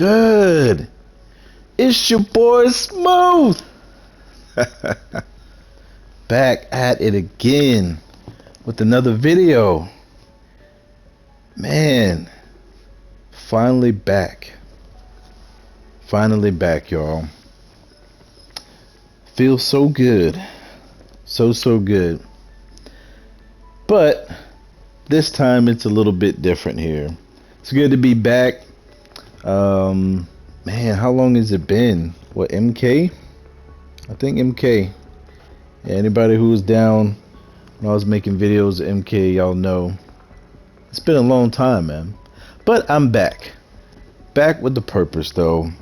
good? It's your boy Smooth. Back at it again with another video. Man, finally back. Finally back, y'all. Feels so good. So good. But this time it's a little bit different here. It's good to be back. Man, how long has it been? What, MK? I think MK. Yeah, anybody who was down when I was making videos of MK, y'all know. It's been a long time, man. But I'm back. Back with the purpose, though.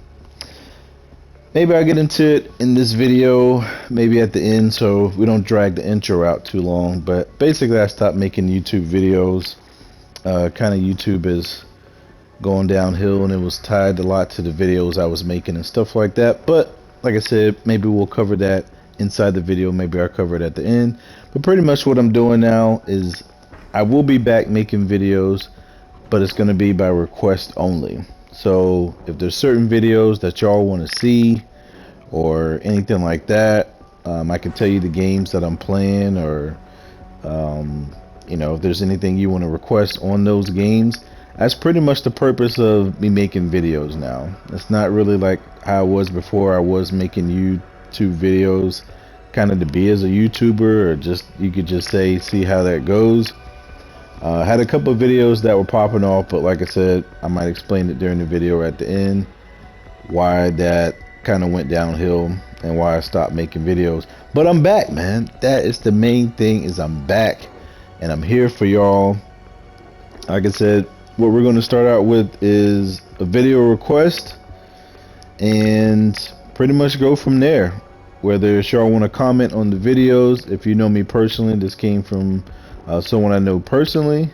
Maybe I'll get into it in this video, maybe at the end, so we don't drag the intro out too long. But basically, I stopped making YouTube videos. Kind of YouTube is going downhill, and it was tied a lot to the videos I was making and stuff like that. But like I said, maybe we'll cover that inside the video. Maybe I'll cover it at the end. But pretty much what I'm doing now is I will be back making videos, but it's going to be by request only. So if there's certain videos that y'all want to see or anything like that, I can tell you the games that I'm playing, or you know, if there's anything you want to request on those games. That's pretty much the purpose of me making videos now. It's not really like how I was before. I was making YouTube videos kind of to be as a YouTuber, or just, you could just say, see how that goes. I had a couple of videos that were popping off, but like I said, I might explain it during the video at the end why that kind of went downhill and why I stopped making videos. But I'm back, man. That is the main thing, is I'm back and I'm here for y'all. Like I said, what we're going to start out with is a video request and pretty much go from there. Whether y'all want to comment on the videos, if you know me personally, this came from someone I know personally,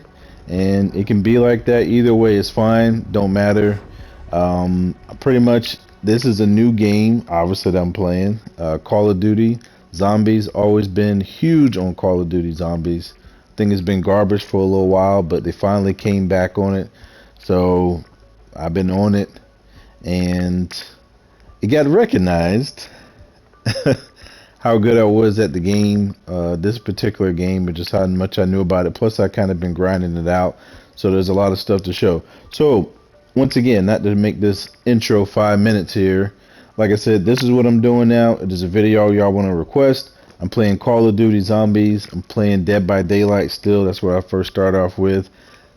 and it can be like that. Either way is fine, don't matter. Pretty much this is a new game, obviously, that I'm playing. Call of Duty Zombies. Always been huge on Call of Duty Zombies. Thing has been garbage for a little while, but they finally came back on it, so I've been on it, and it got recognized how good I was at the game, this particular game, but just how much I knew about it. Plus I kind of been grinding it out, so there's a lot of stuff to show. So once again, not to make this intro 5 minutes here, like I said, this is what I'm doing now. It is a video y'all want to request. I'm playing Call of Duty Zombies. I'm playing Dead by Daylight still. That's what I first started off with.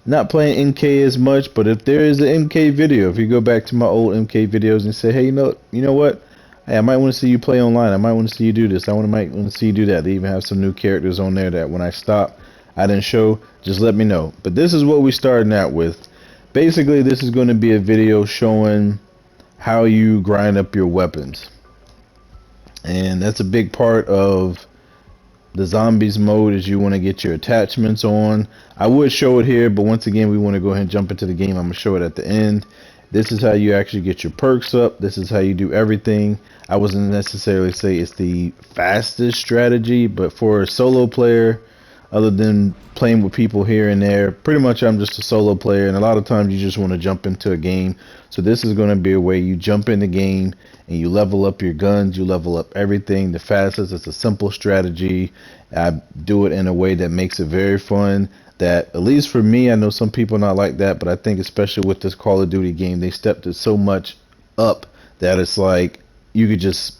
Not playing MK as much, but if there is an MK video, if you go back to my old MK videos and say, hey, you know what? Hey, I might want to see you play online. I might want to see you do this. Might want to see you do that. They even have some new characters on there that when I stop, I didn't show. Just let me know. But this is what we starting out with. Basically, this is going to be a video showing how you grind up your weapons. And that's a big part of the zombies mode, is you want to get your attachments on. I would show it here, but once again, we want to go ahead and jump into the game. I'm going to show it at the end. This is how you actually get your perks up. This is how you do everything. I wasn't necessarily say it's the fastest strategy, but for a solo player, other than playing with people here and there, pretty much I'm just a solo player, and a lot of times you just want to jump into a game. So this is going to be a way you jump in the game and you level up your guns, you level up everything the fastest. It's a simple strategy. I do it in a way that makes it very fun. That, at least for me, I know some people not like that, but I think especially with this Call of Duty game, they stepped it so much up that it's like you could just,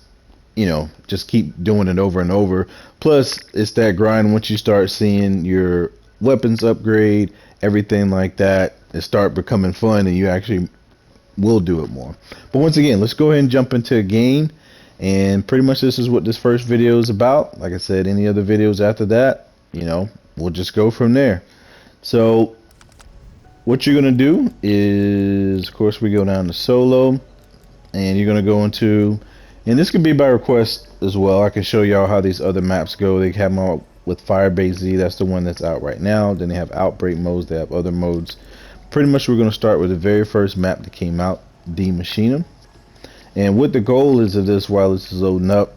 you know, just keep doing it over and over. Plus, it's that grind. Once you start seeing your weapons upgrade, everything like that, it start becoming fun, and you actually will do it more. But once again, let's go ahead and jump into a game, and pretty much this is what this first video is about. Like I said, any other videos after that, you know, we'll just go from there. So what you're gonna do is, of course, we go down to solo, and you're gonna go into, and this can be by request as well. I can show y'all how these other maps go. They have them out with Firebase Z. That's the one that's out right now. Then they have outbreak modes. They have other modes. Pretty much we're going to start with the very first map that came out, D Machina. And what the goal is of this while this is loading up,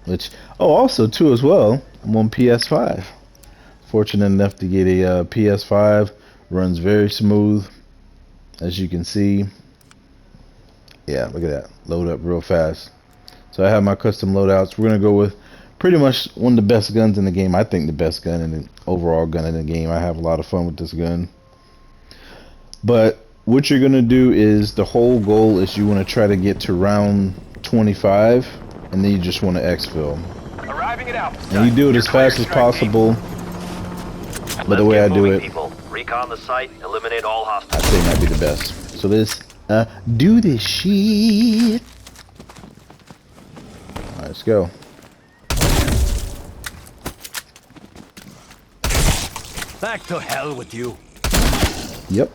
which, oh, also too as well, I'm on PS5. Fortunate enough to get a PS5. Runs very smooth, as you can see. Yeah, look at that. Load up real fast. So I have my custom loadouts. We're gonna go with pretty much one of the best guns in the game. I think the best gun and the overall gun in the game. I have a lot of fun with this gun. But what you're gonna do is the whole goal is you want to try to get to round 25, and then you just want to exfil. Arriving at Alpha. And you do it as fast as possible. But the way I do it, recon the site, eliminate all hostiles. I think might be the best. So do this shit. Alright, let's go. Back to hell with you. Yep.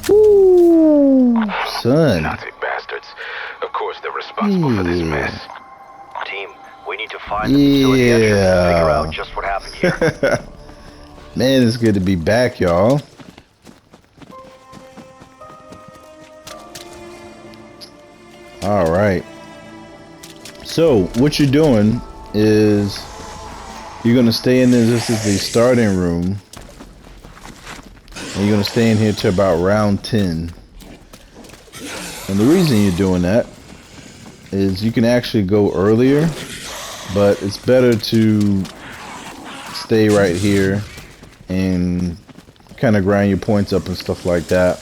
Ooh, son. Nazi bastards. Of course they're responsible for this mess. Team, we need to find the facility entrance and figure out just what happened here. Man, it's good to be back, y'all. All right. So what you're doing is you're gonna stay in this. This is the starting room, and you're gonna stay in here till about round 10. And the reason you're doing that is you can actually go earlier, but it's better to stay right here and kind of grind your points up and stuff like that.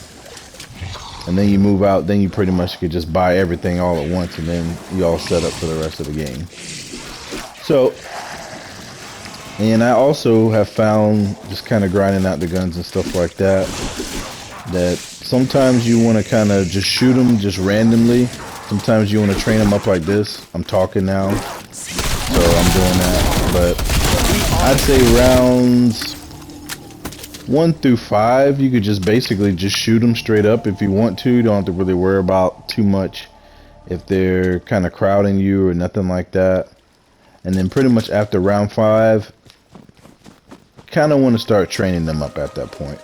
And then you move out, then you pretty much could just buy everything all at once, and then you all set up for the rest of the game. So, and I also have found, just kind of grinding out the guns and stuff like that, that sometimes you want to kind of just shoot them just randomly. Sometimes you want to train them up like this. I'm talking now, so I'm doing that. But I'd say rounds 1 through 5, you could just basically just shoot them straight up if you want to. You don't have to really worry about too much if they're kind of crowding you or nothing like that. And then pretty much after round 5, kind of want to start training them up at that point.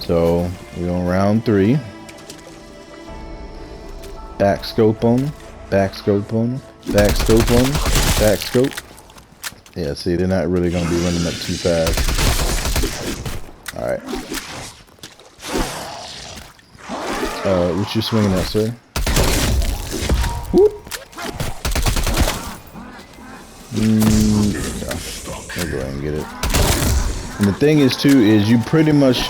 So we're on round 3. Back scope on them, back scope on them, back scope on them, back scope. Yeah, see, they're not really going to be running up too fast. Alright. What you swinging at, sir? Whoop! Yeah. I'll go ahead and get it. And the thing is, too, is you pretty much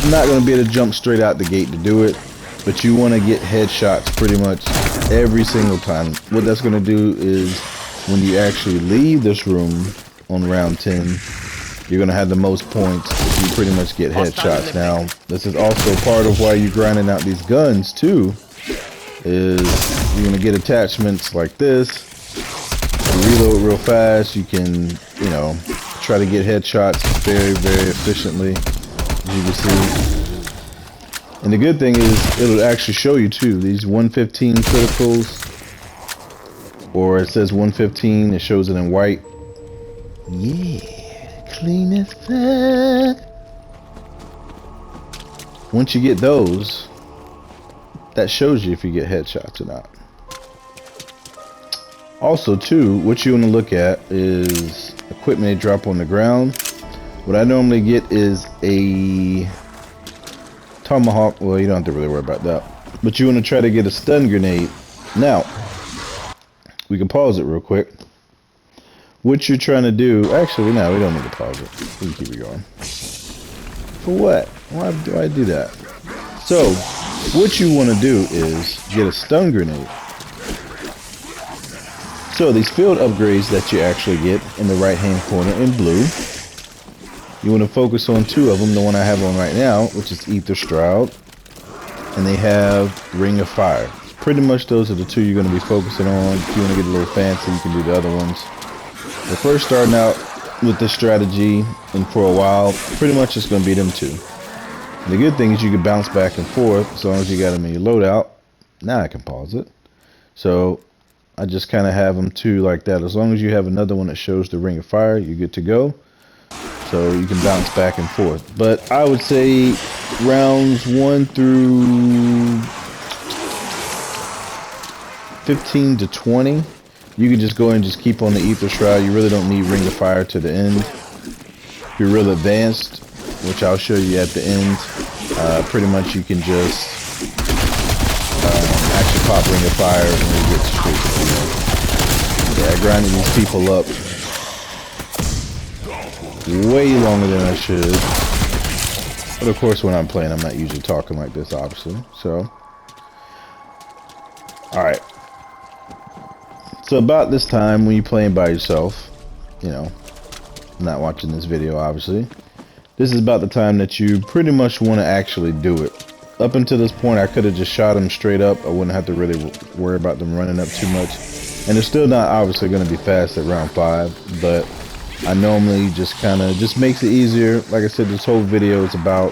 not going to be able to jump straight out the gate to do it, but you want to get headshots pretty much every single time. What that's going to do is when you actually leave this room on round 10, you're going to have the most points if you pretty much get headshots. Now, this is also part of why you're grinding out these guns, too, is you're going to get attachments like this. You reload real fast. You can, you know, try to get headshots very, very efficiently, as you can see. And the good thing is, it'll actually show you, too, these 115 criticals, or it says 115, it shows it in white. Yeah, clean as fuck. Once you get those, that shows you if you get headshots or not. Also, too, what you want to look at is equipment they drop on the ground. What I normally get is a tomahawk. Well, you don't have to really worry about that. But you want to try to get a stun grenade. Now, we can pause it real quick. What you're trying to do, actually, no, we don't need to pause it. We can keep it going. For what? Why do I do that? So, what you want to do is get a stun grenade. So, these field upgrades that you actually get in the right-hand corner in blue, you want to focus on 2 of them. The one I have on right now, which is Ether Shroud, and they have Ring of Fire. Pretty much those are the 2 you're going to be focusing on. If you want to get a little fancy, you can do the other ones. But first, starting out with this strategy, and for a while, pretty much it's going to be them 2. And the good thing is you can bounce back and forth as long as you got them in your loadout. Now I can pause it. So I just kind of have them 2 like that. As long as you have another one that shows the Ring of Fire, you're good to go. So you can bounce back and forth. But I would say rounds 1 through 15 to 20, you can just go and just keep on the Ether Shroud. You really don't need Ring of Fire to the end. If you're real advanced, which I'll show you at the end, pretty much you can just actually pop Ring of Fire when you get straight to the end. Yeah, I grinded these people up way longer than I should. But of course, when I'm playing, I'm not usually talking like this, obviously. So, alright. So about this time, when you're playing by yourself, you know, not watching this video, obviously, this is about the time that you pretty much want to actually do it. Up until this point, I could have just shot them straight up. I wouldn't have to really worry about them running up too much. And they're still not obviously going to be fast at round 5, but I normally just kind of just makes it easier. Like I said, this whole video is about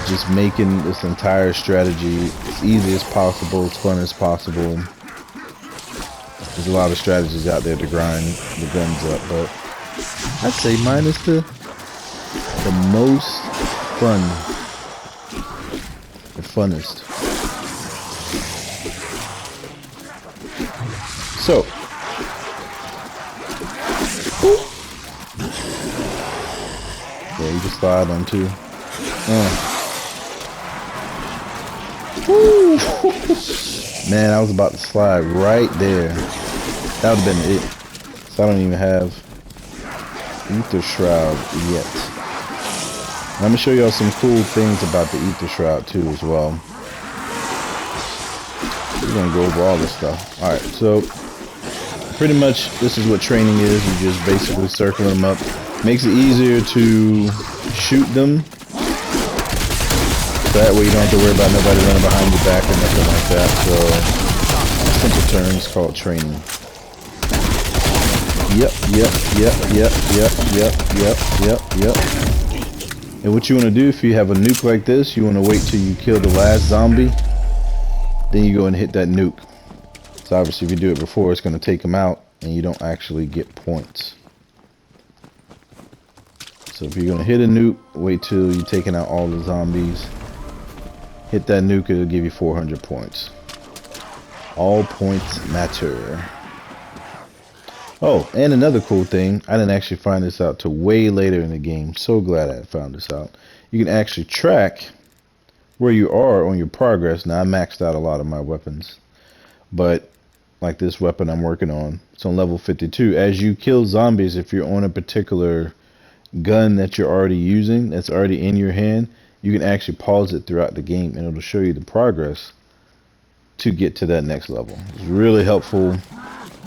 just making this entire strategy as easy as possible, as fun as possible. There's a lot of strategies out there to grind the guns up, but I'd say mine is the most fun, the funnest. So, yeah, you can slide on too. Man, I was about to slide right there. That would have been it. So I don't even have Ether Shroud yet. I'm gonna show y'all some cool things about the Ether Shroud too as well. We're gonna go over all this stuff. Alright, so pretty much this is what training is. You just basically circle them up. Makes it easier to shoot them. So that way you don't have to worry about nobody running behind your back or nothing like that. So simple terms called training. Yep. And what you want to do if you have a nuke like this, you want to wait till you kill the last zombie. Then you go and hit that nuke. So obviously if you do it before, it's going to take them out and you don't actually get points. So if you're going to hit a nuke, wait till you're taking out all the zombies. Hit that nuke, it'll give you 400 points. All points matter. Oh, and another cool thing, I didn't actually find this out till way later in the game. So glad I found this out. You can actually track where you are on your progress. Now I maxed out a lot of my weapons, but like this weapon I'm working on, it's on level 52. As you kill zombies, if you're on a particular gun that you're already using, that's already in your hand, you can actually pause it throughout the game and it'll show you the progress to get to that next level. It's really helpful.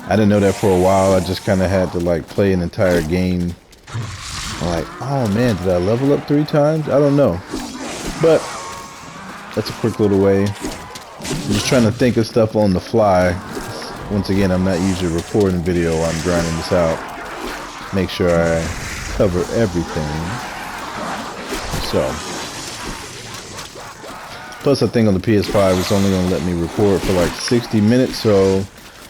I didn't know that for a while. I just kind of had to like play an entire game. I'm like, oh man, did I level up 3 times? I don't know. But that's a quick little way. I'm just trying to think of stuff on the fly. Once again, I'm not usually recording video while I'm grinding this out. Make sure I cover everything. So, plus I think on the PS5 it's only going to let me record for like 60 minutes, so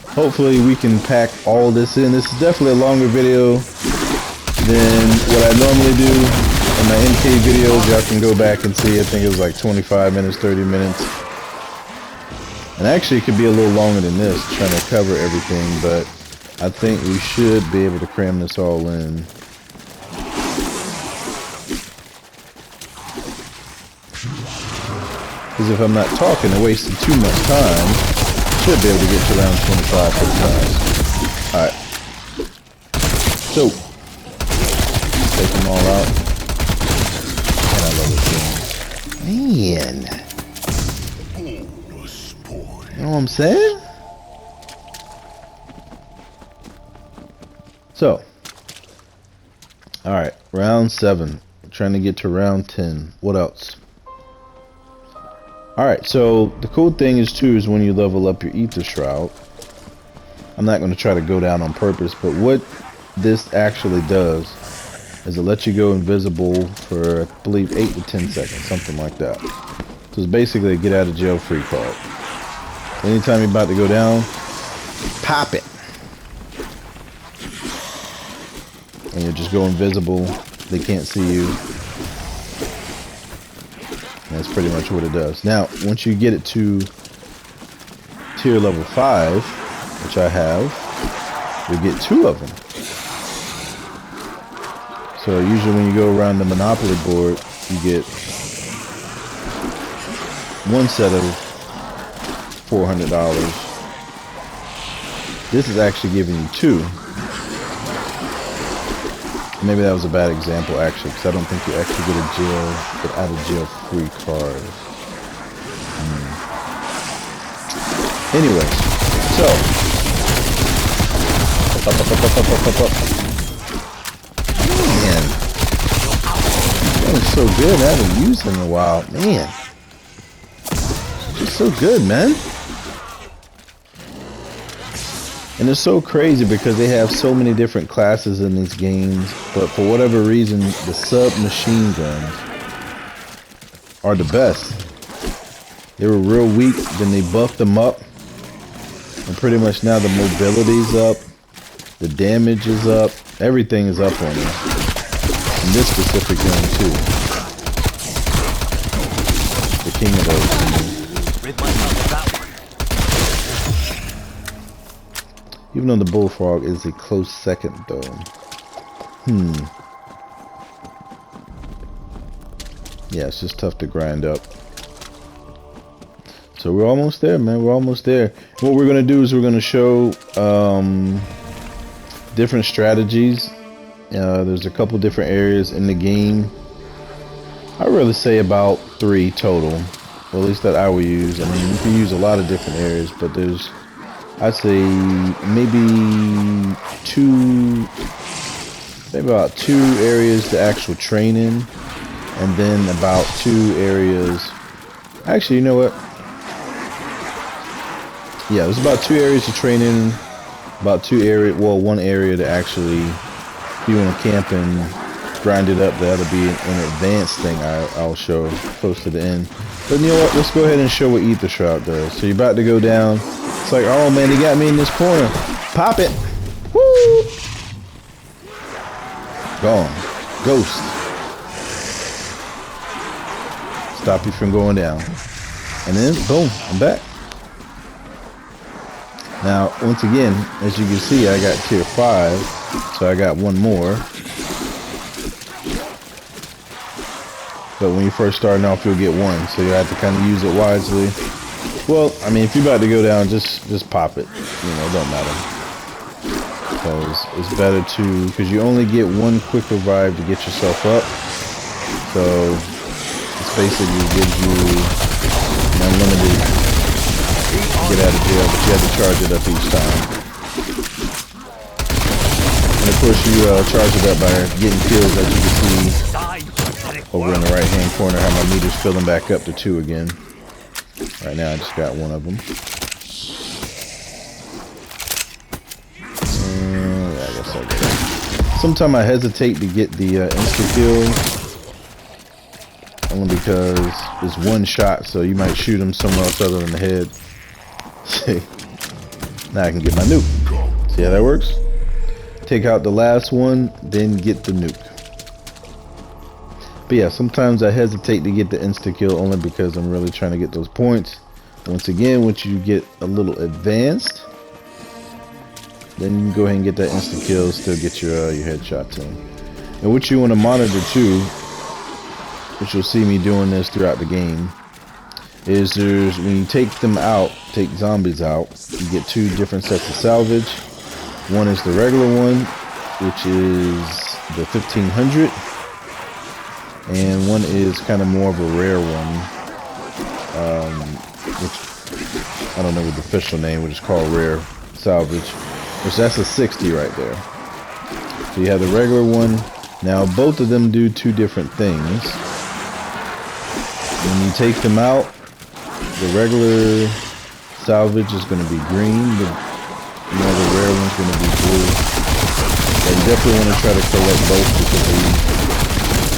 hopefully we can pack all this in. This is definitely a longer video than what I normally do in my MK videos. Y'all can go back and see. I think it was like 25 minutes, 30 minutes. And actually it could be a little longer than this, trying to cover everything, but I think we should be able to cram this all in. Because if I'm not talking and wasting too much time, should be able to get to around 25 times. Alright. So, take them all out. And I love this game. Man. You know what I'm saying? So, alright, round 7. We're trying to get to round 10. What else? Alright, so the cool thing is too is when you level up your Ether Shroud, I'm not going to try to go down on purpose, but what this actually does is it lets you go invisible for, I believe, 8 to 10 seconds, something like that. So it's basically a get out of jail free card. Anytime you're about to go down, pop it. And you just go invisible, they can't see you. That's pretty much what it does. Now, once you get it to tier level 5, which I have, you get 2 of them. So usually when you go around the Monopoly board, you get one set of $400. This is actually giving you two. Maybe that was a bad example actually, because I don't think you actually get out of jail free card. Anyway, so up. Man, that was so good. I haven't used it in a while. Man, just so good, man. And it's so crazy because they have so many different classes in these games, but for whatever reason, the submachine guns are the best. They were real weak, then they buffed them up, and pretty much now the mobility's up, the damage is up, everything is up on them. In this specific gun too. The king of those. Even though the Bullfrog is a close second, though. Yeah, it's just tough to grind up. So we're almost there, man. We're almost there. What we're going to do is we're going to show different strategies. There's a couple different areas in the game. I'd really say about 3 total. Well, at least that I will use. I mean, you can use a lot of different areas, but there's... I'd say maybe about 2 areas to actual train in, and then about 2 areas. Actually, you know what? Yeah, there's about 2 areas to train in, about 1 area to actually, if you want to camp and grind it up, that'll be an advanced thing I'll show close to the end. But you know what? Let's go ahead and show what Ether Shroud does. So you're about to go down. It's like, oh man, he got me in this corner. Pop it. Woo! Gone. Ghost. Stop you from going down. And then, boom, I'm back. Now, once again, as you can see, I got tier 5. So I got 1 more. But when you're first starting off, you'll get 1. So you have to kind of use it wisely. Well, I mean, if you're about to go down, just pop it. You know, it don't matter. Because it's better to, because you only get 1 quick revive to get yourself up. So it's basically gives you an unlimited get out of jail, but you have to charge it up each time. And of course, you charge it up by getting kills, as you can see over in the right hand corner, how my meter's filling back up to 2 again. Right now I just got 1 of them. I guess I'll get it. Sometimes I hesitate to get the insta-kill, only because it's 1 shot, so you might shoot him somewhere else other than the head. See, now I can get my nuke. See how that works? Take out the last one, then get the nuke. But yeah, sometimes I hesitate to get the insta-kill only because I'm really trying to get those points. Once again, once you get a little advanced, then you can go ahead and get that insta-kill, still get your headshot to him. And what you want to monitor too, which you'll see me doing this throughout the game, is when you take them out, take zombies out, you get 2 different sets of salvage. One is the regular one, which is the 1500. And one is kind of more of a rare one, which I don't know what the official name, which is called rare salvage, which that's a 60 right there. So you have the regular one. Now both of them do 2 different things. When you take them out, the regular salvage is going to be green, the rare one's going to be blue. And you definitely want to try to collect both because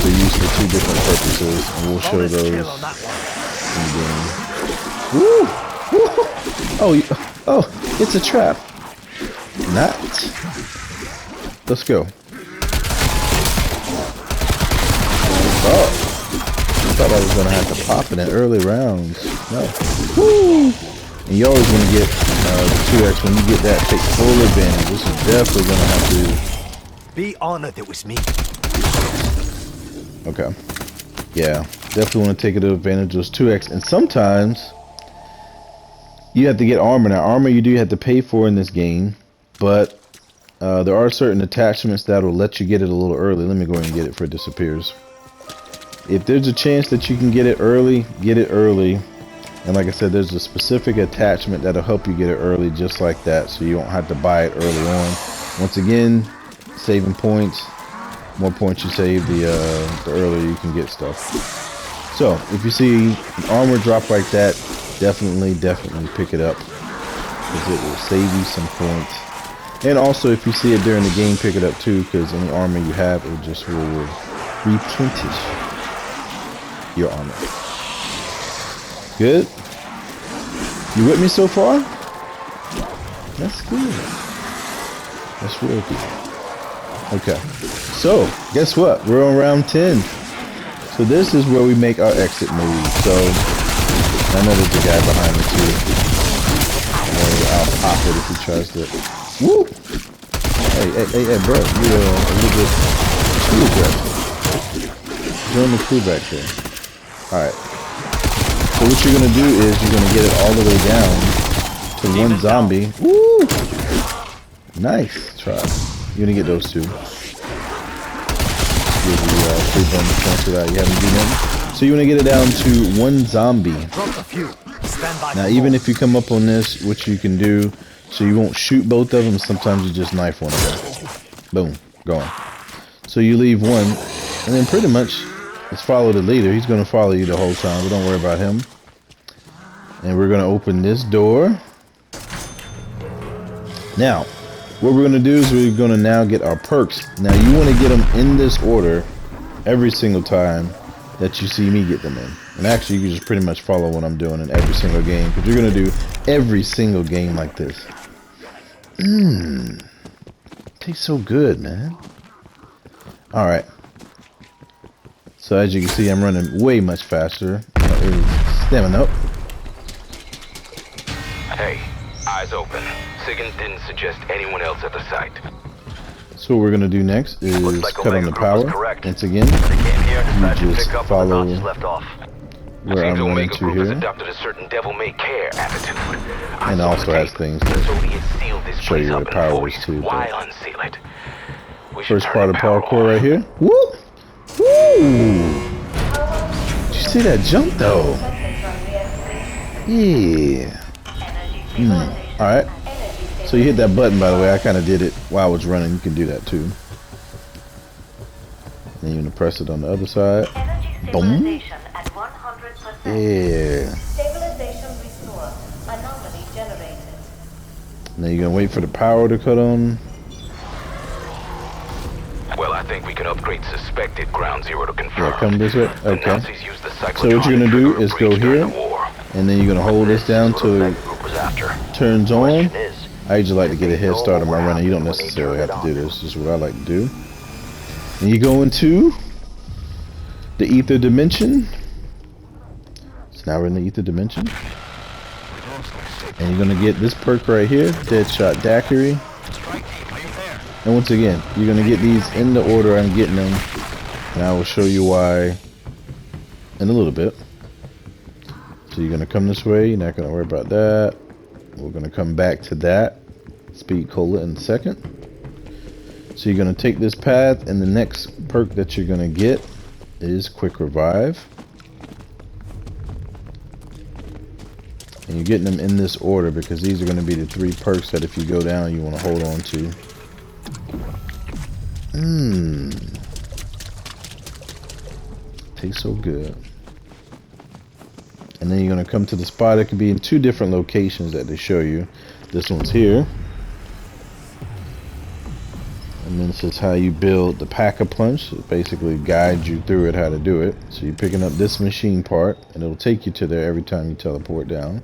they're used for 2 different purposes, and we'll show those in the game. Woo! Woo! Oh, it's a trap. Not. Let's go. Oh, I thought I was gonna have to pop it in early rounds. No. Woo! And you always want to get the 2x when you get that. Take full advantage. This is definitely gonna have to. Be honored it was me. Okay. Yeah, definitely want to take advantage of those 2x. And sometimes you have to get armor. Now, armor you do have to pay for in this game, but there are certain attachments that will let you get it a little early. Let me go ahead and get it before it disappears. If there's a chance that you can get it early, get it early. And like I said, there's a specific attachment that'll help you get it early just like that, so you don't have to buy it early on. Once again, saving points. More points you save, the earlier you can get stuff. So, if you see an armor drop like that, definitely pick it up, because it will save you some points. And also, if you see it during the game, pick it up too, because any armor you have, it just will replenish your armor. Good? You with me so far? That's good. That's real good. Okay. So, guess what? We're on round 10. So this is where we make our exit move. So, I know there's a guy behind me too. I'll pop it if he tries to. Woo! Hey, bro. You're a little bit too aggressive. Join the crew back there. Alright. So what you're going to do is you're going to get it all the way down to one zombie. Woo! Nice try. You're going to get those two. Give you 3 bonus points without you having to do nothing. So you want to get it down to one zombie. Now even if you come up on this, what you can do, so you won't shoot both of them, sometimes you just knife one of them. Boom. Gone. So you leave one, and then pretty much just follow the leader. He's going to follow you the whole time, but don't worry about him. And we're going to open this door. Now, what we're going to do is we're going to now get our perks. Now, you want to get them in this order every single time that you see me get them in. And actually, you can just pretty much follow what I'm doing in every single game, because you're going to do every single game like this. Tastes so good, man. All right. So as you can see, I'm running way much faster. Stamina up. Hey, eyes open. Sigan didn't suggest anyone else at the site. So what we're gonna do next is cut on the power. Once again, you just follow where I'm running to here. Adopted a certain devil-may care attitude. And also has things to show you where the power is too. Why unseal it? First part of parkour right here. Whoop! Woo! Did you see that jump though? Yeah. Alright. So you hit that button, by the way. I kind of did it while I was running. You can do that too. Then you're going to press it on the other side. Boom. Yeah. Now you're going to wait for the power to cut on. Well, I think we can upgrade suspected ground zero to confirm. Yeah, come this way. Okay. So what you're going to do is go here, and then you're going to hold this down till it turns on. I usually like to get a head start on my running. You don't necessarily have to do this. This is what I like to do. And you go into the ether dimension. So now we're in the ether dimension. And you're going to get this perk right here, Deadshot Daiquiri. And once again, you're going to get these in the order I'm getting them. And I will show you why in a little bit. So you're going to come this way. You're not going to worry about that. We're going to come back to that. Speed Cola in a second. So you're going to take this path, and the next perk that you're going to get is Quick Revive. And you're getting them in this order because these are going to be the 3 perks that if you go down you want to hold on to. Tastes so good. And then you're going to come to the spot. It could be in 2 different locations that they show you. This one's here. And then this is how you build the Pack-a-Punch. It basically guides you through it, how to do it. So you're picking up this machine part, and it'll take you to there every time you teleport down.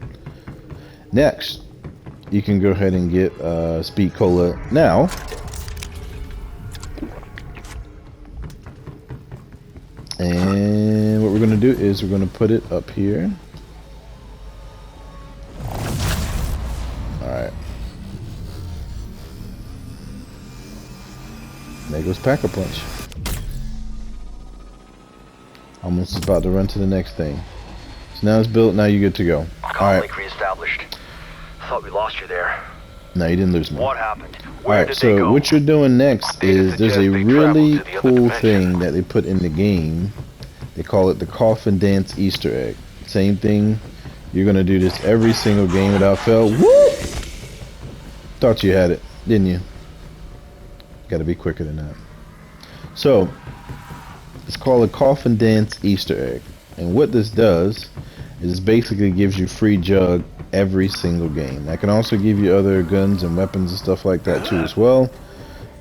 Next, you can go ahead and get Speed Cola now. And what we're going to do is we're going to put it up here. Alright. There goes Pack-a-Punch. Almost about to run to the next thing. So now it's built. Now you're good to go. Comlink reestablished. Thought we lost you there. No, you didn't lose me. What happened? Where Alright, did they so go? what you're doing next Data is there's a suggests they really traveled to the other cool dimension. thing that they put in the game. They call it the Coffin Dance Easter egg. Same thing. You're gonna do this every single game without fail. Woo! Thought you had it, didn't you? Gotta be quicker than that. So, it's called a Coffin Dance Easter egg. And what this does is basically gives you free jug every single game. I can also give you other guns and weapons and stuff like that too as well.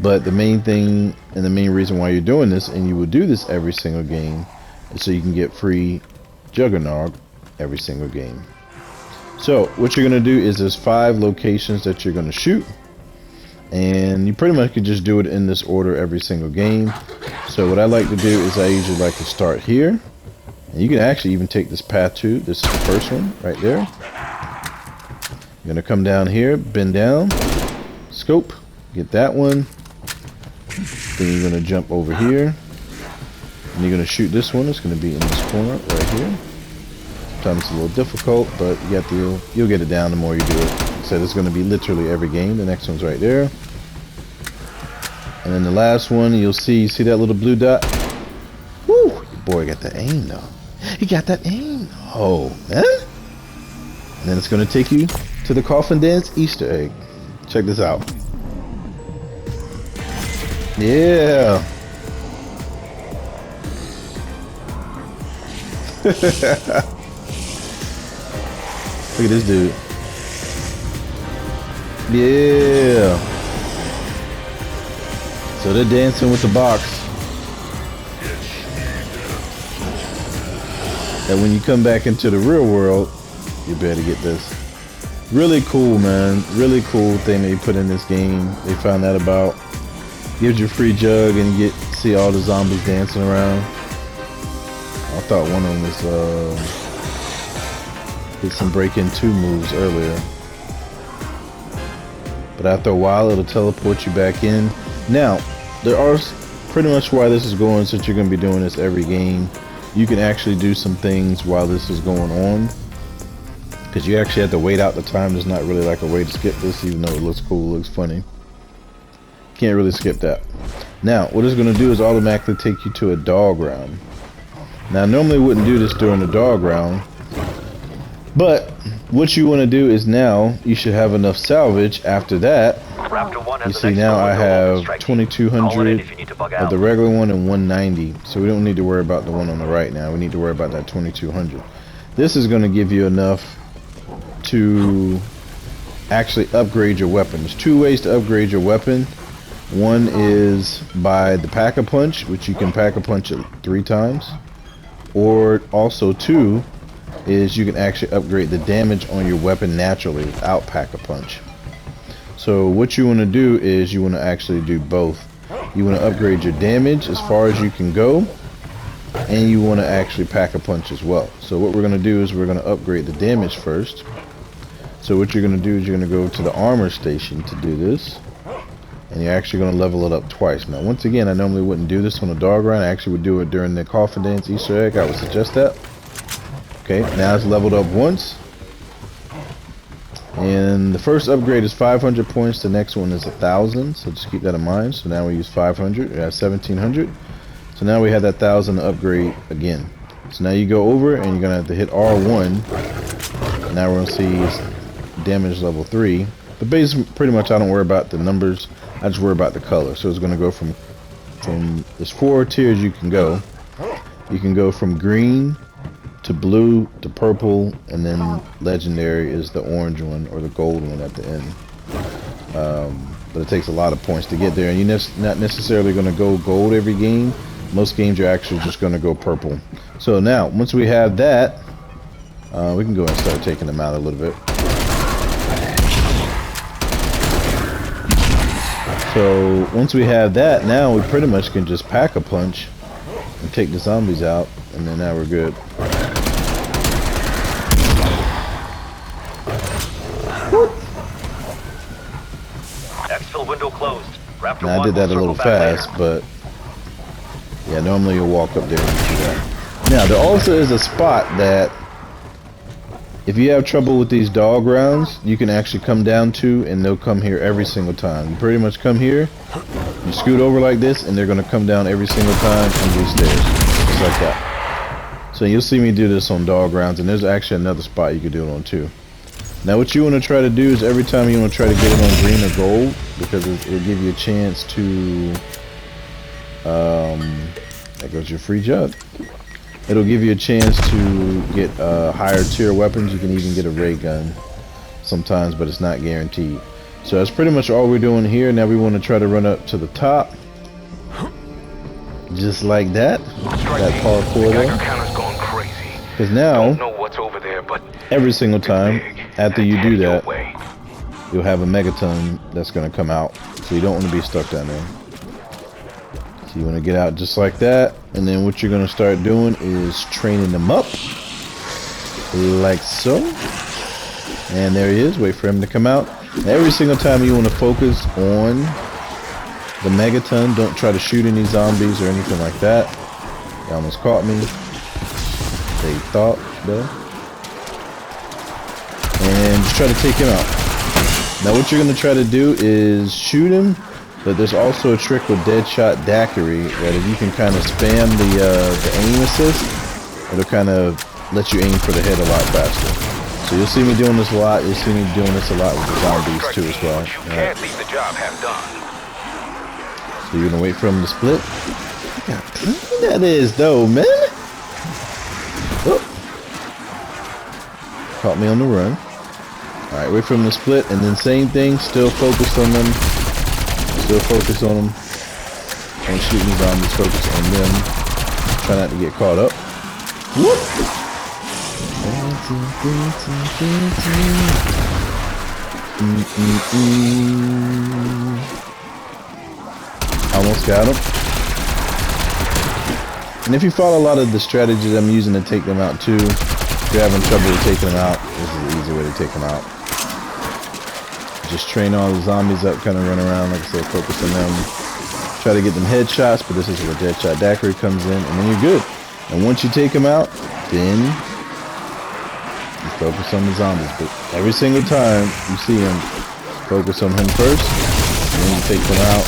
But the main thing and the main reason why you're doing this, and you will do this every single game, is so you can get free Juggernog every single game. So what you're going to do is there's 5 locations that you're going to shoot. And you pretty much could just do it in this order every single game. So what I like to do is I usually like to start here. And you can actually even take this path too. This is the first one right there. You're gonna come down here, bend down, scope, get that one. Then you're gonna jump over here. And you're gonna shoot this one. It's gonna be in this corner right here. Sometimes it's a little difficult, but you got the, you'll get it down the more you do it. So it's gonna be literally every game. The next one's right there. And then the last one, you'll see that little blue dot? Woo! Your boy got that aim though. He got that aim. Oh, huh? And then it's gonna take you to the Coffin Dance Easter egg. Check this out. Yeah. Look at this dude. Yeah. So they're dancing with the box. And when you come back into the real world, you better get this. Really cool, man. Really cool thing they put in this game. They found out about. Gives you a free jug and you get to see all the zombies dancing around. I thought one of them was did some break-in 2 moves earlier. But after a while it'll teleport you back in. Now, there are pretty much why this is going, since you're going to be doing this every game. You can actually do some things while this is going on, because you actually have to wait out the time. There's not really like a way to skip this, even though it looks cool, looks funny. Can't really skip that. Now, what it's going to do is automatically take you to a dog round. Now, I normally wouldn't do this during the dog round, but what you want to do is now you should have enough salvage after that. You see now I have 2200 of the regular one and 190, so we don't need to worry about the one on the right now. We need to worry about that 2200. This is going to give you enough to actually upgrade your weapon. There's 2 ways to upgrade your weapon. One is by the Pack-a-Punch, which you can Pack-a-Punch it 3 times, or also 2 is you can actually upgrade the damage on your weapon naturally without Pack-a-Punch. So what you want to do is you want to actually do both. You want to upgrade your damage as far as you can go, and you want to actually Pack-a-Punch as well. So what we're going to do is we're going to upgrade the damage first. So what you're going to do is you're going to go to the armor station to do this, and you're actually going to level it up twice. Now once again, I normally wouldn't do this on a dog round. I actually would do it during the Coffin Dance Easter egg. I would suggest that. Okay, now it's leveled up once. And the first upgrade is 500 points, the next one is 1,000, so just keep that in mind. So now we use 500, we have 1,700. So now we have that 1,000 to upgrade again. So now you go over and you're going to have to hit R1. And now we're going to see damage level 3. But basically, pretty much I don't worry about the numbers, I just worry about the color. So it's going to go from there's 4 tiers you can go. You can go from green to blue to purple, and then legendary is the orange one or the gold one at the end. But it takes a lot of points to get there, and you're not necessarily going to go gold every game. Most games you're actually just going to go purple. So now once we have that, we can go and start taking them out a little bit. So once we have that, now we pretty much can just Pack-a-Punch and take the zombies out, and then now we're good. Exfil window closed. Raptor Now I did that a little fast, but yeah, normally you'll walk up there and do that. Now, there also is a spot that if you have trouble with these dog rounds, you can actually come down to, and they'll come here every single time. You pretty much come here, you scoot over like this, and they're going to come down every single time from these stairs. Just like that. So you'll see me do this on dog rounds, and there's actually another spot you can do it on too. Now what you want to try to do is every time you want to try to get it on green or gold, because it'll give you a chance to, there goes your free jug. It'll give you a chance to get higher tier weapons. You can even get a ray gun sometimes, but it's not guaranteed. So that's pretty much all we're doing here. Now we want to try to run up to the top. Just like that. That parkour there. Because now, every single time after you do that, you'll have a megaton that's going to come out. So you don't want to be stuck down there. So you want to get out just like that. And then what you're going to start doing is training them up. Like so. And there he is. Wait for him to come out. Every single time you want to focus on the megaton. Don't try to shoot any zombies or anything like that. They almost caught me. They thought though. And just try to take him out. Now what you're going to try to do is shoot him, but there's also a trick with Deadshot Daiquiri that if you can kind of spam the aim assist, it'll kind of let you aim for the head a lot faster. So you'll see me doing this a lot. You'll see me doing this a lot with the zombies too as well. Right. So you're gonna wait for him to split. Look how clean that is though, man. Oh. Caught me on the run. Alright, wait for him to split, and then same thing, still focused on them. Still focus on them. Don't shoot any zombies, focus on them. Try not to get caught up. Whoop! Almost got him. And if you follow a lot of the strategies I'm using to take them out too, if you're having trouble with taking them out, this is the easy way to take them out. Just train all the zombies up, kind of run around, like I said, focus on them. Try to get them headshots, but this is where Deadshot Daiquiri comes in, and then you're good. And once you take them out, then you focus on the zombies. But every single time you see him, focus on him first, and then you take them out.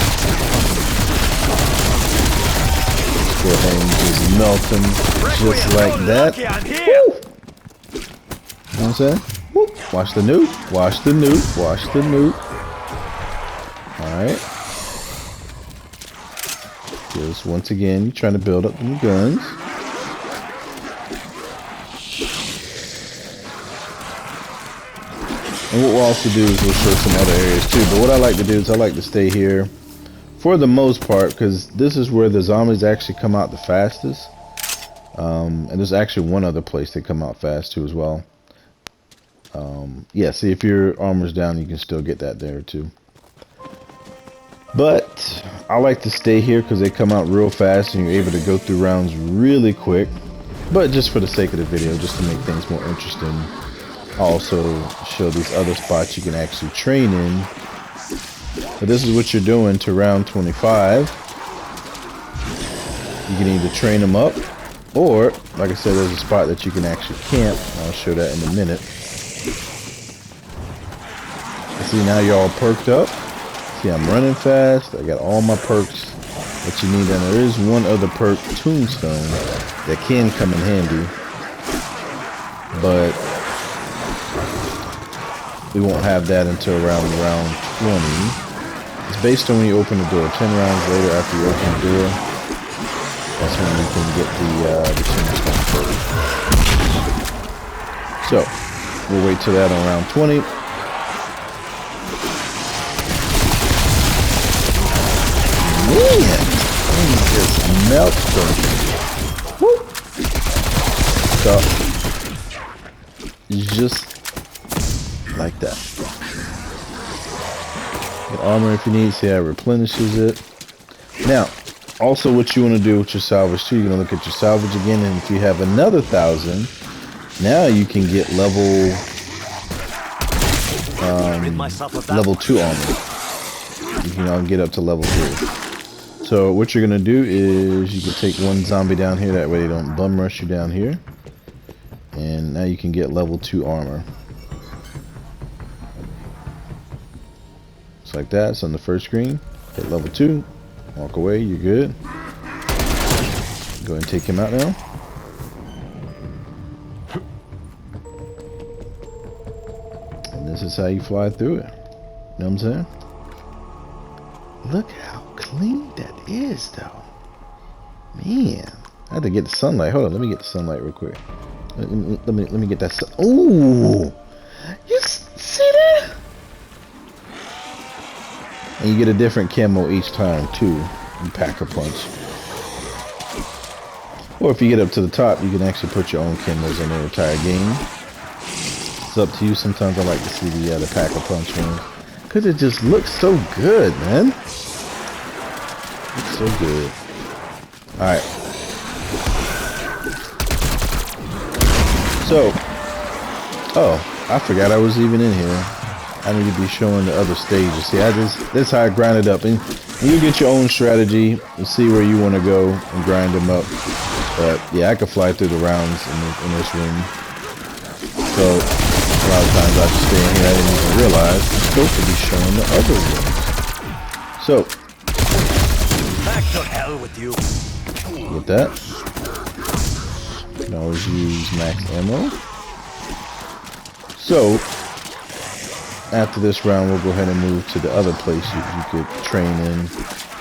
Just go ahead and just melt them just like that. Woo! You know what I'm saying? Woo! Watch the nuke, watch the nuke, watch the nuke. Alright. Just once again, you're trying to build up them guns. And what we'll also do is we'll show some other areas too. But what I like to do is I like to stay here for the most part, because this is where the zombies actually come out the fastest. And there's actually one other place they come out fast too as well. Yeah, see, if your armor's down, you can still get that there too. But I like to stay here because they come out real fast and you're able to go through rounds really quick. But just for the sake of the video, just to make things more interesting, I'll also show these other spots you can actually train in. But this is what you're doing to round 25. You can either train them up, or, like I said, there's a spot that you can actually camp. I'll show that in a minute. See, now you're all perked up. See, I'm running fast. I got all my perks that you need. And there is one other perk, Tombstone, that can come in handy. But we won't have that until around round 20. It's based on when you open the door. 10 rounds later after you open the door, that's when you can get the Tombstone perk. So, we'll wait till that on round 20. Man, just melt them. Woo. So, just like that. Get armor if you need. See how it replenishes it. Now, also what you want to do with your salvage too, you're going to look at your salvage again, and if you have another 1,000, now you can get level 2 armor. You can get up to level 3. So what you're gonna do is you can take one zombie down here, that way they don't bum rush you down here. And now you can get level 2 armor. Just like that. It's on the first screen. Hit level 2. Walk away. You're good. Go ahead and take him out now. And this is how you fly through it. You know what I'm saying? Look how clean that is, though. Man, I had to get the sunlight. Hold on, let me get the sunlight real quick. Let me get that sun. Ooh, you see that? And you get a different camo each time too. You pack a punch. Or if you get up to the top, you can actually put your own camos in the entire game. It's up to you. Sometimes I like to see the pack a punch ones, cause it just looks so good, man. Looks so good. All right. So, oh, I forgot I was even in here. I need to be showing the other stages. See, that's how I grind it up. And you get your own strategy and see where you want to go and grind them up. But yeah, I could fly through the rounds in this room. So, a lot of times I just stay in here. I didn't even realize I'm supposed to be showing the other rooms. So, Back to hell with you. with that, you can always use max ammo. So, after this round, we'll go ahead and move to the other place you could train in.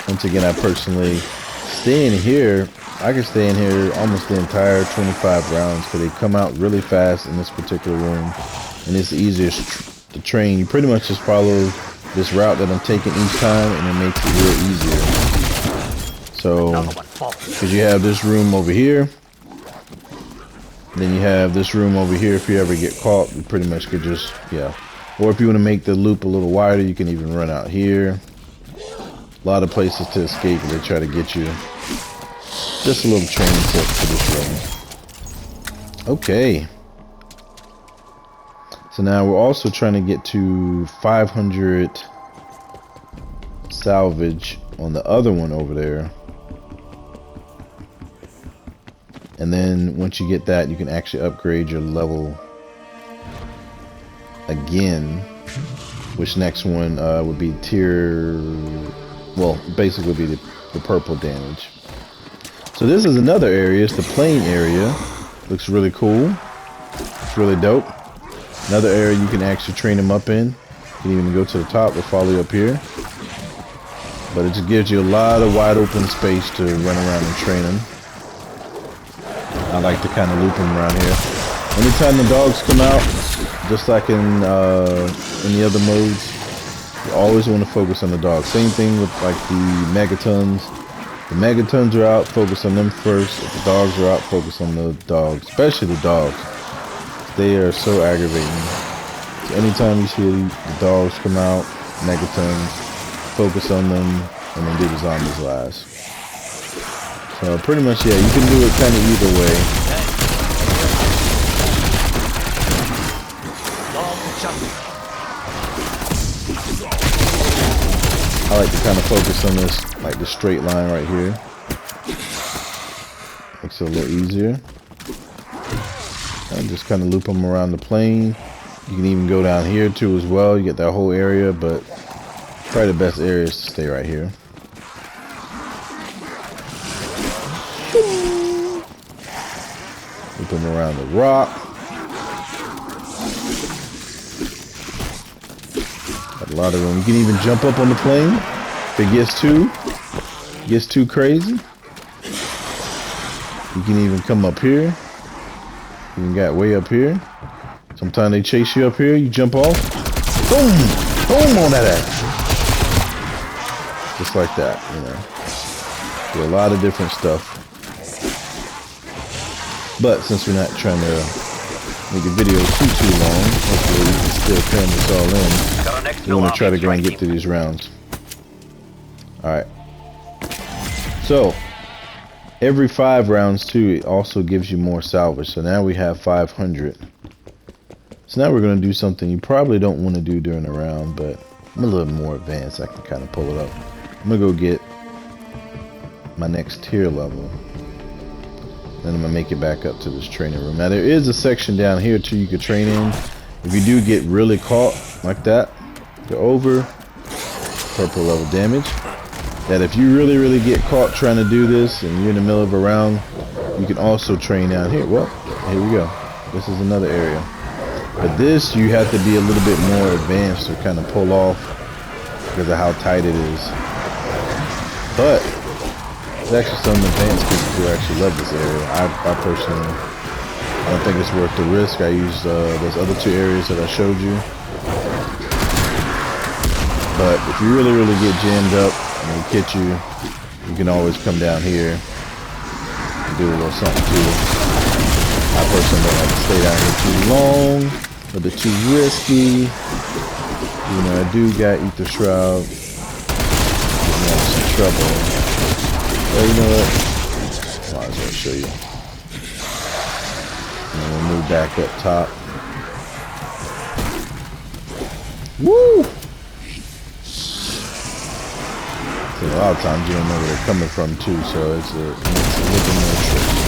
Once again, I personally stay in here. I can stay in here almost the entire 25 rounds because they come out really fast in this particular room. And it's the easiest to train. You pretty much just follow this route that I'm taking each time, and it makes it real easier. So, because you have this room over here. Then you have this room over here. If you ever get caught, you pretty much could just, yeah. Or if you want to make the loop a little wider, you can even run out here. A lot of places to escape if they try to get you. Just a little training tip for this run. Okay. So now we're also trying to get to 500 salvage on the other one over there. And then once you get that, you can actually upgrade your level again, which next one would be tier, well, basically would be the purple damage. So this is another area. It's the plane area. Looks really cool. It's really dope. Another area you can actually train them up in. You can even go to the top or follow you up here. But it just gives you a lot of wide open space to run around and train them. I like to kind of loop them around here. Anytime the dogs come out, just like in the other modes, you always want to focus on the dogs. Same thing with like the megatons. The megatons are out, focus on them first. If the dogs are out, focus on the dogs, especially the dogs. They are so aggravating. So anytime you see the dogs come out, megatons, focus on them, and then do the zombies last. So pretty much, yeah, you can do it kind of either way. I like to kind of focus on this, like the straight line right here. Makes it a little easier. And just kind of loop them around the plane. You can even go down here too as well. You get that whole area, but probably the best area is to stay right here. Loop them around the rock. Got a lot of room. You can even jump up on the plane if it gets too crazy. You can even come up here. You can get way up here. Sometimes they chase you up here. You jump off. Boom! Boom on that ass. Just like that, you know. Do a lot of different stuff. But since we're not trying to make the video too long, hopefully we can still cram this all in. We want to try to go and get through these rounds. Alright. So, every 5 rounds too, it also gives you more salvage. So now we have 500. So now we're going to do something you probably don't want to do during a round, but I'm a little more advanced. I can kind of pull it up. I'm going to go get my next tier level. Then I'm gonna make it back up to this training room. Now there is a section down here too you could train in. If you do get really caught like that, go over, purple level damage. That if you really get caught trying to do this and you're in the middle of a round, you can also train down here. Well, here we go. This is another area. But this, you have to be a little bit more advanced to kind of pull off because of how tight it is. But there's actually some advanced people who actually love this area. I personally don't think it's worth the risk. I used those other two areas that I showed you. But if you really get jammed up and they catch you, you can always come down here and do a little something too. I personally don't like to stay down here too long, a bit too risky. You know, I do got Ether Shroud. Give me some trouble. Well, you know what? Might as well show you. And we'll move back up top. Woo! So a lot of times you don't know where they're coming from too, so it's a little more tricky.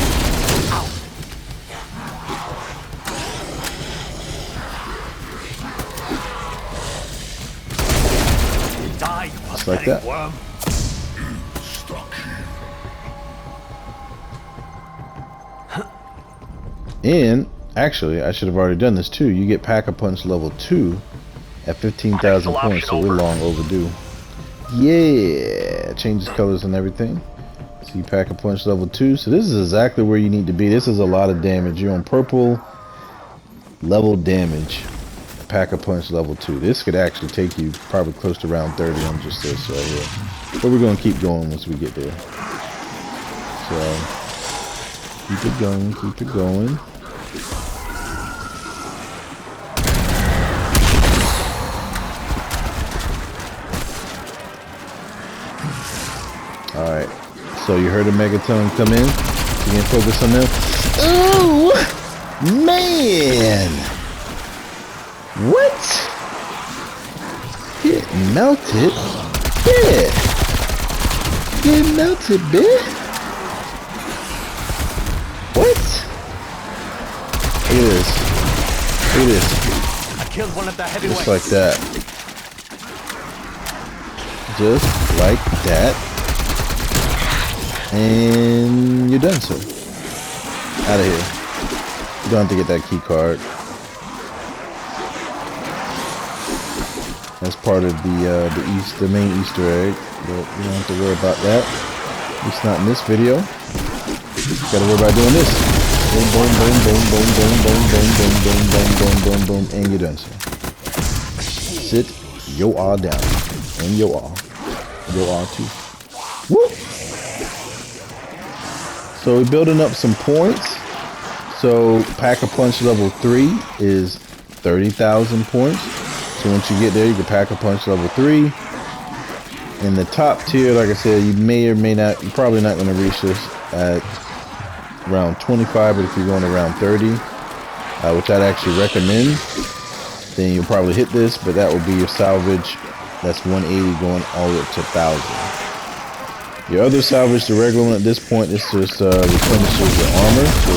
Just like that. And actually, I should have already done this too. You get Pack-a-Punch level 2 at 15,000 points, so we're long overdue. Yeah, it changes colors and everything. So you Pack-a-Punch level 2. So this is exactly where you need to be. This is a lot of damage. You're on purple level damage. Pack-a-Punch level 2. This could actually take you probably close to round 30 on just this right here. But we're going to keep going once we get there. So keep it going, keep it going. Alright, so you heard a Megaton come in. You can focus on them. Ooh, man! What? Get melted? Yeah. Get melted, bitch. What? Look at this. Look at this. I killed one of the heavyweights. Just like that. Just like that. And you're done, sir. Out of here. You don't have to get that key card. That's part of the main Easter egg, but you don't have to worry about that. At least not in this video. You gotta worry about doing this. Boom, boom, boom, boom, boom, boom, boom, boom, boom, boom, boom, boom, boom, boom, and you're done, sir. Sit your R down, and your R too. Woo! So we're building up some points. So Pack-a-Punch level 3 is 30,000 points. So once you get there, you can Pack-a-Punch level 3. In the top tier, like I said, you may or may not, you're probably not going to reach this at round 25, but if you're going to round 30, which I'd actually recommend, then you'll probably hit this, but that will be your salvage. That's 180 going all the way up to 1,000. Your other salvage, the regular one at this point, is just replenishes your armor, so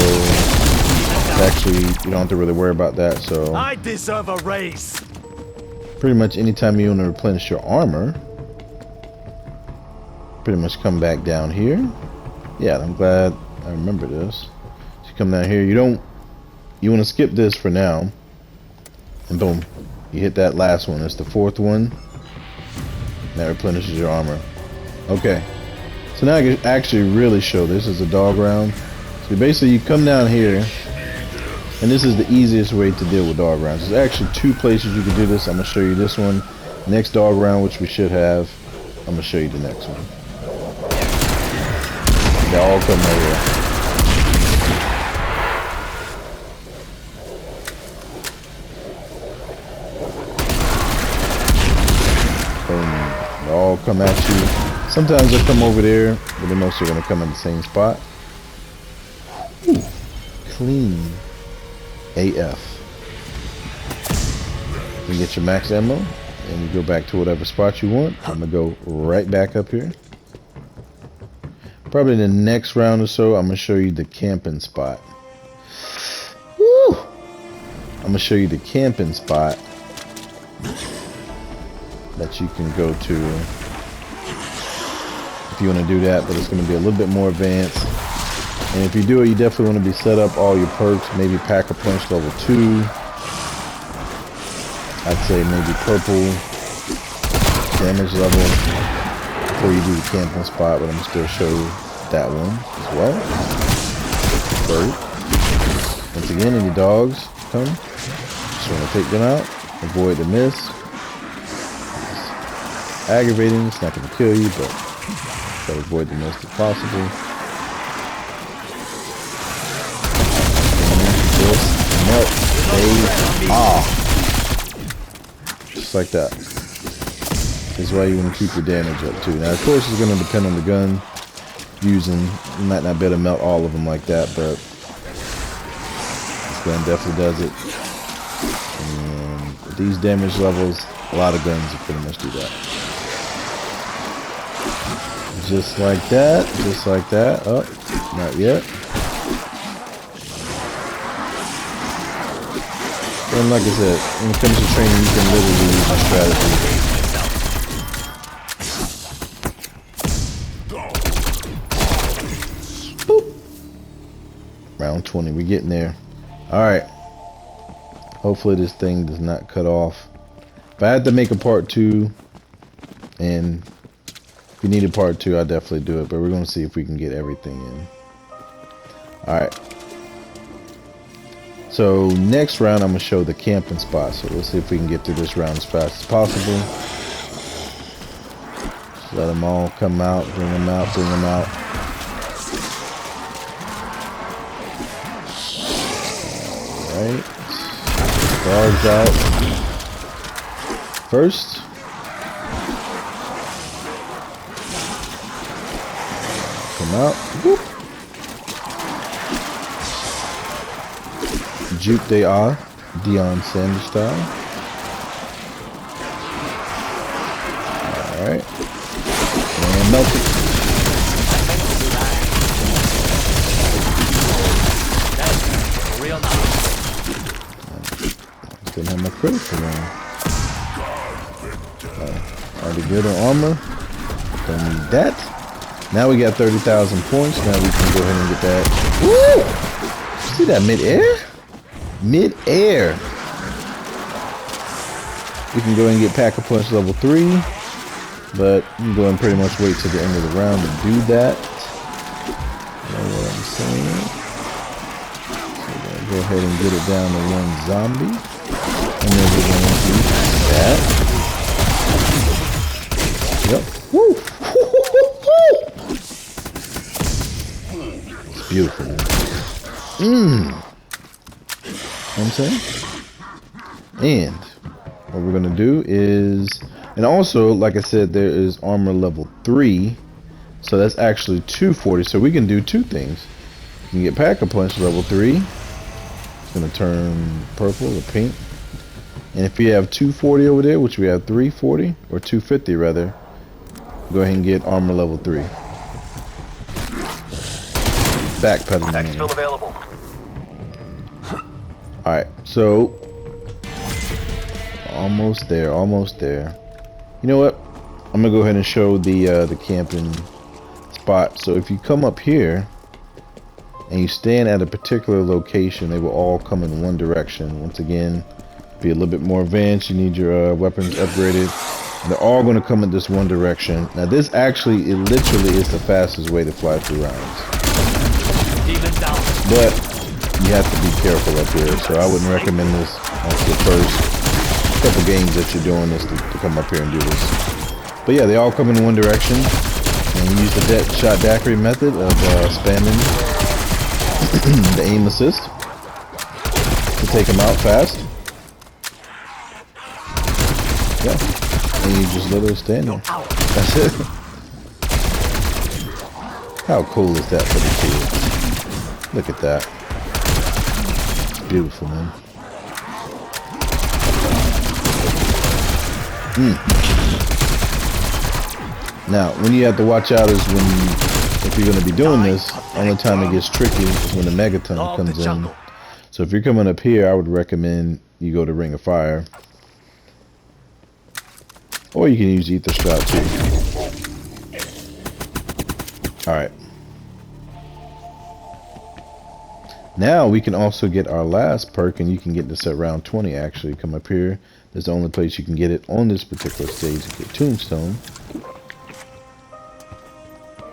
actually you don't have to really worry about that. So I deserve a raise. Pretty much anytime you want to replenish your armor, pretty much come back down here. Yeah, I'm glad I remember this. So you come down here, you want to skip this for now, and boom, you hit that last one. It's the 4th one. And that replenishes your armor. Okay. So now I can actually really show this as a dog round. So basically you come down here, and this is the easiest way to deal with dog rounds. There's actually 2 places you can do this. I'm going to show you this one. Next dog round, which we should have, I'm going to show you the next one. They all come right here. Boom. They all come at you. Sometimes they'll come over there, but they're mostly going to come in the same spot. Ooh, clean AF. You get your max ammo, and you go back to whatever spot you want. I'm going to go right back up here. Probably the next round or so, I'm gonna show you the camping spot. Woo! I'm gonna show you the camping spot that you can go to if you want to do that, but it's going to be a little bit more advanced. And if you do it, you definitely want to be set up all your perks, maybe pack a punch level 2. I'd say maybe purple damage level before you do the camping spot, but I'm going to still show you that one as well. Bird. Once again, any dogs come, just want to take them out, avoid the miss. It's aggravating, it's not going to kill you, but try to avoid the miss if possible. And just melt they are. Just like that. This is why you want to keep your damage up too. Now, of course, it's going to depend on the gun using. You might not be able to melt all of them like that, but this gun definitely does it. And with these damage levels, a lot of guns will pretty much do that. Just like that, just like that. Oh, not yet. And like I said, when it comes to training, you can literally use my strategy. Boop. Round 20, we're getting there. Alright. Hopefully this thing does not cut off. If I had to make a part 2, and if you need a part 2, I'll definitely do it, but we're going to see if we can get everything in. Alright. So next round I'm going to show the camping spot. So let's see if we can get through this round as fast as possible. Just let them all come out, bring them out, bring them out. Alright. Dogs out. First. Come out. Whoop. Juke they are, Deion Sanders style. Alright. And melt it. Real nice. Didn't have my critical on. Already good on armor. Don't need that. Now we got 30,000 points. Now we can go ahead and get that. Woo! See that mid-air? Mid-air. We can go ahead and get Pack-a-Punch level 3, but you can go ahead and pretty much wait till the end of the round to do that. You know what I'm saying? So we're gonna go ahead and get it down to 1 zombie, and then we're going to do that. Yep. Woo! It's beautiful. Mmm. You know what I'm saying? And what we're gonna do is, and also like I said, there is armor level 3, so that's actually 240. So we can do 2 things. You can get Pack-a-Punch level 3. It's gonna turn purple or pink. And if you have 240 over there, which we have 340 or 250 rather, go ahead and get armor level 3. Backpedaling. Tech still available. Alright, so almost there, almost there. You know what? I'm gonna go ahead and show the camping spot. So if you come up here and you stand at a particular location, they will all come in one direction. Once again, be a little bit more advanced. You need your weapons upgraded. And they're all gonna come in this one direction. Now this actually, it literally is the fastest way to fly through rounds. But you have to be careful up here, so I wouldn't recommend this on the first couple games that you're doing this to come up here and do this. But yeah, they all come in one direction, and you use the shot daiquiri method of spamming the aim assist to take them out fast. Yeah, and you just let it stand there. That's it. How cool is that for the kids? Look at that. Beautiful, man. Now, when you have to watch out is when if you're going to be doing this, only time it gets tricky is when the megaton Law of the comes in. jungle. So if you're coming up here, I would recommend you go to Ring of Fire. Or you can use Ether Shroud too. Alright. Now we can also get our last perk, and you can get this at round 20 actually. Come up here. That's the only place you can get it on this particular stage to get Tombstone.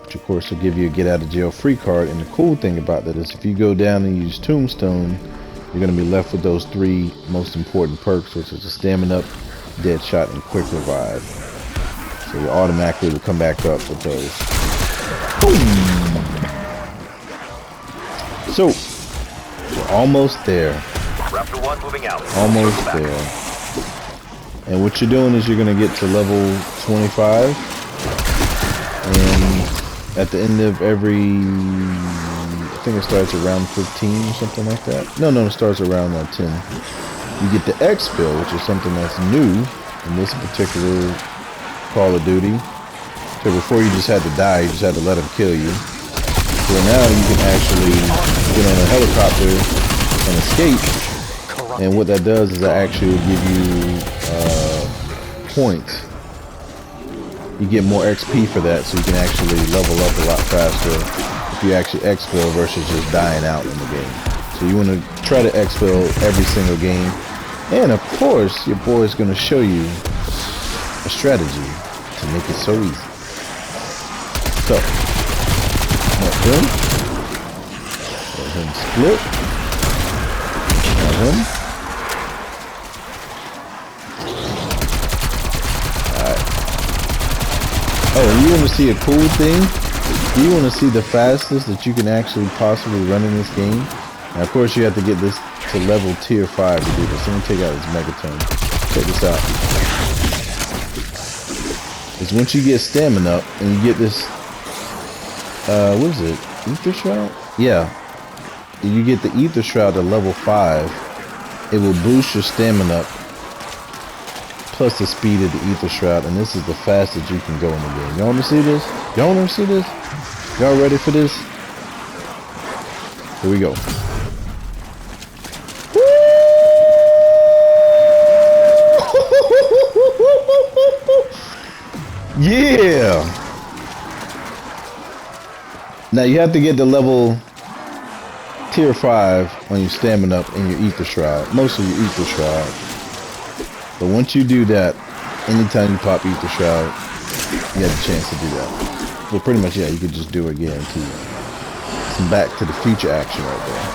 Which of course will give you a get out of jail free card. And the cool thing about that is if you go down and use Tombstone, you're going to be left with those 3 most important perks, which is a Stamina Up, Dead Shot, and Quick Revive. So you automatically will come back up with those. Boom. So we're almost there. Raptor 1 moving out. Almost there. And what you're doing is you're going to get to level 25. And at the end of every, I think it starts around 15 or something like that. No, it starts around 10. You get the X-Fill, which is something that's new in this particular Call of Duty. So before you just had to die, you just had to let them kill you. So now you can actually get on a helicopter and escape. And what that does is that actually will give you points. You get more XP for that, so you can actually level up a lot faster if you actually X-Fill versus just dying out in the game. So you want to try to X-Fill every single game. And of course, your boy is going to show you a strategy to make it so easy. So, let him split. Let him. Oh, and you want to see a cool thing? You want to see the fastest that you can actually possibly run in this game? Now, of course, you have to get this to level tier 5 to do this. Let me take out this megaton. Check this out. It's once you get stamina up and you get this, what is it? Ether Shroud? Yeah. If you get the Ether Shroud to level 5, it will boost your stamina up plus the speed of the Ether Shroud, and this is the fastest you can go in the game. Y'all want to see this? Y'all want to see this? Y'all ready for this? Here we go. Yeah! Now you have to get the level tier 5 on your stamina up and your Ether Shroud. Most of your Ether Shroud. But once you do that, anytime you pop Ether Shroud, you have a chance to do that. Well, pretty much, yeah, you could just do it guaranteed. Some Back to the Future action right there.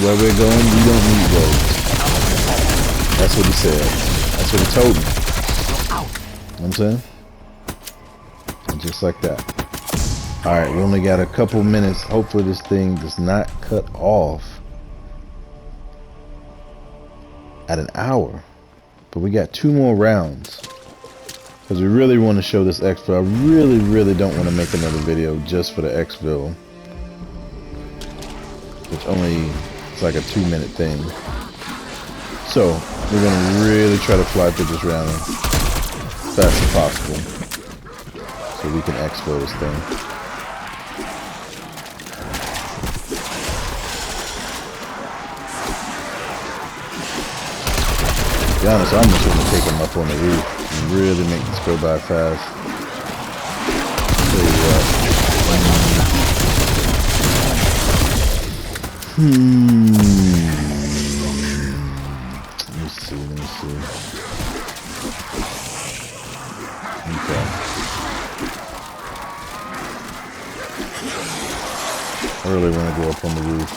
Where we're going, you don't need roads. That's what he said. That's what he told me. You know what I'm saying? And just like that. Alright, we only got a couple minutes. Hopefully this thing does not cut off at an hour. But we got 2 more rounds. Because we really want to show this X-Fill. I really don't want to make another video just for the X-Fill. Which only, it's like a 2-minute thing. So, we're going to really try to fly through this round as fast as possible. So we can X-Fill this thing. To be honest, I almost want to take him up on the roof and really make this go by fast. Tell you what. Let me see. Okay. I really want to go up on the roof.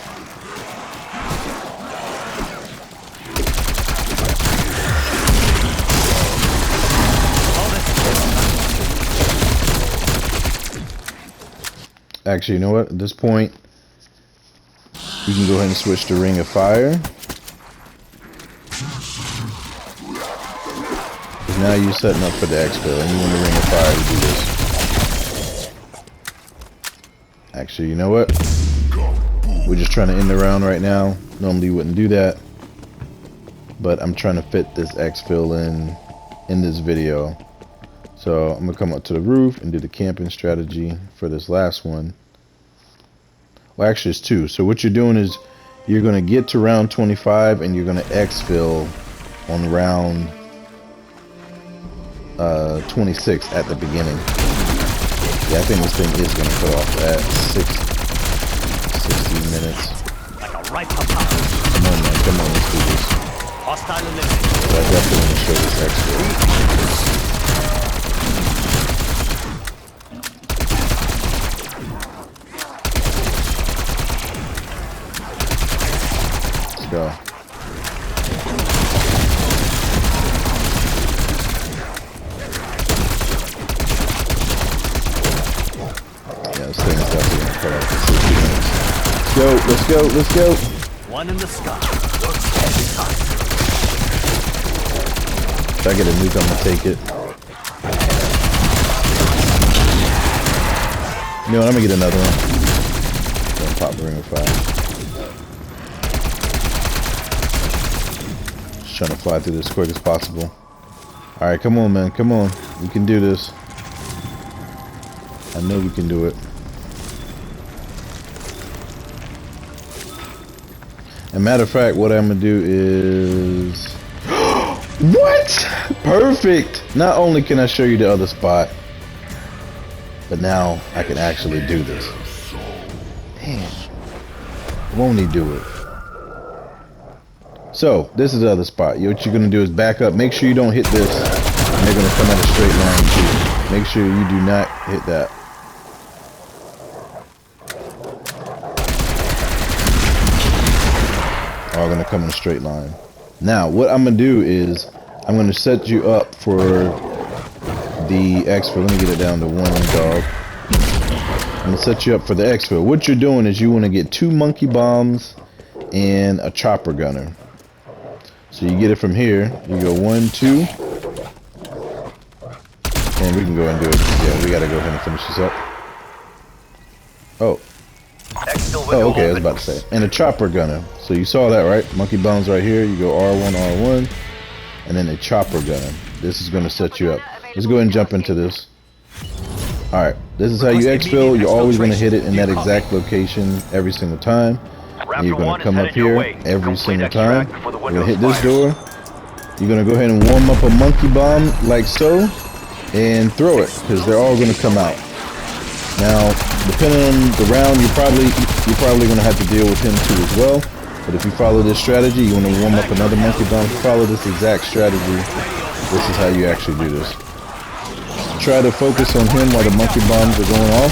Actually, you know what? At this point, you can go ahead and switch to Ring of Fire. Because now you're setting up for the X-Fill, and you want the Ring of Fire to do this. Actually, you know what? We're just trying to end the round right now. Normally you wouldn't do that. But I'm trying to fit this X-Fill in this video. So I'm gonna come up to the roof and do the camping strategy for this last one. Well, actually it's 2. So what you're doing is you're gonna get to round 25 and you're gonna exfil on round 26 at the beginning. Yeah, I think this thing is gonna cut off at 16 minutes. Like a right papa. Come on, man. Come on, let's do this. Hostile eliminated. But I definitely want to show this exfil. Let's go. Yeah, this thing is definitely gonna cut off in 60 minutes. Let's go, let's go. One in the sky. Works every time. If I get a nuke, I'm gonna take it. You know what, I'm gonna get another one. Gonna pop the ring of fire. Just trying to fly through this as quick as possible. Alright, come on, man, come on. We can do this. I know we can do it. And matter of fact, what I'm gonna do is what? Perfect! Not only can I show you the other spot, but now I can actually do this. Damn. Won't he do it? So, this is the other spot. What you're gonna do is back up. Make sure you don't hit this. And they're gonna come at a straight line too. Make sure you do not hit that. Are going to come in a straight line. Now, what I'm going to do is I'm going to set you up for the exfil. Let me get it down to 1 dog. I'm going to set you up for the exfil. What you're doing is you want to get 2 monkey bombs and a chopper gunner. So you get it from here. You go 1, 2. And we can go and do it. Yeah, we got to go ahead and finish this up. Oh. Oh, okay, I was about to say. And a chopper gunner. So you saw that, right? Monkey bombs right here. You go R1, R1. And then a chopper gunner. This is going to set you up. Let's go ahead and jump into this. Alright, this is how you exfil. You're always going to hit it in that exact location every single time. And you're going to come up here every single time. You're going to hit this door. You're going to go ahead and warm up a monkey bomb like so. And throw it, because they're all going to come out. Now, depending on the round, you're probably going to have to deal with him too as well. But if you follow this strategy, you want to warm up another monkey bomb. If you follow this exact strategy, this is how you actually do this. Try to focus on him while the monkey bombs are going off.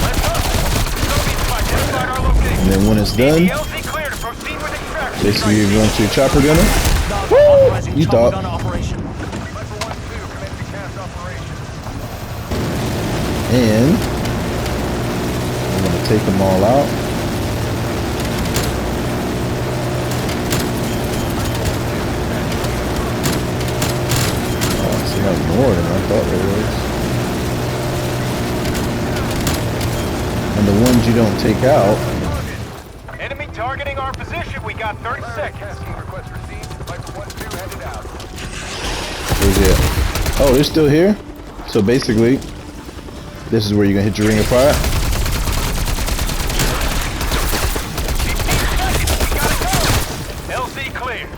And then when it's done, basically you're going to your chopper gunner. Woo! You thought. And I'm going to take them all out. Oh, it's like more than I thought there was. And the ones you don't take out. Enemy targeting our position. We got 30 seconds. Where's it? Oh, they're still here? So basically, this is where you're going to hit your ring of fire. LZ clear.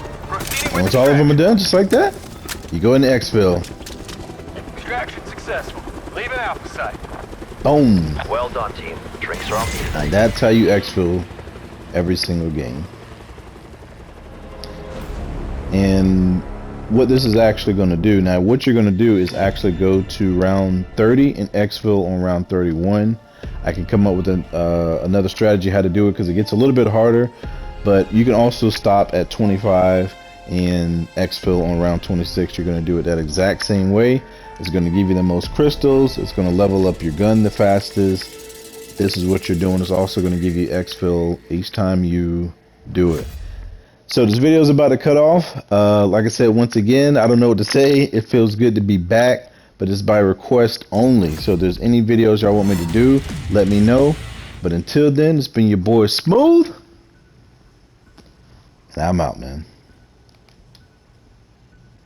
Once all of them are done, just like that, you go into exfil. Extraction successful. Leaving Alpha site. Boom. Well done, team. Drinks are on me tonight. And that's how you exfil every single game. And what this is actually going to do, now what you're going to do is actually go to round 30 and exfil on round 31. I can come up with another strategy how to do it, because it gets a little bit harder, but you can also stop at 25 and exfil on round 26. You're going to do it that exact same way. It's going to give you the most crystals. It's going to level up your gun the fastest. This is what you're doing. It's also going to give you exfil each time you do it. So this video is about to cut off. Like I said, once again, I don't know what to say. It feels good to be back, but it's by request only. So if there's any videos y'all want me to do, let me know. But until then, it's been your boy Smooth. And I'm out, man.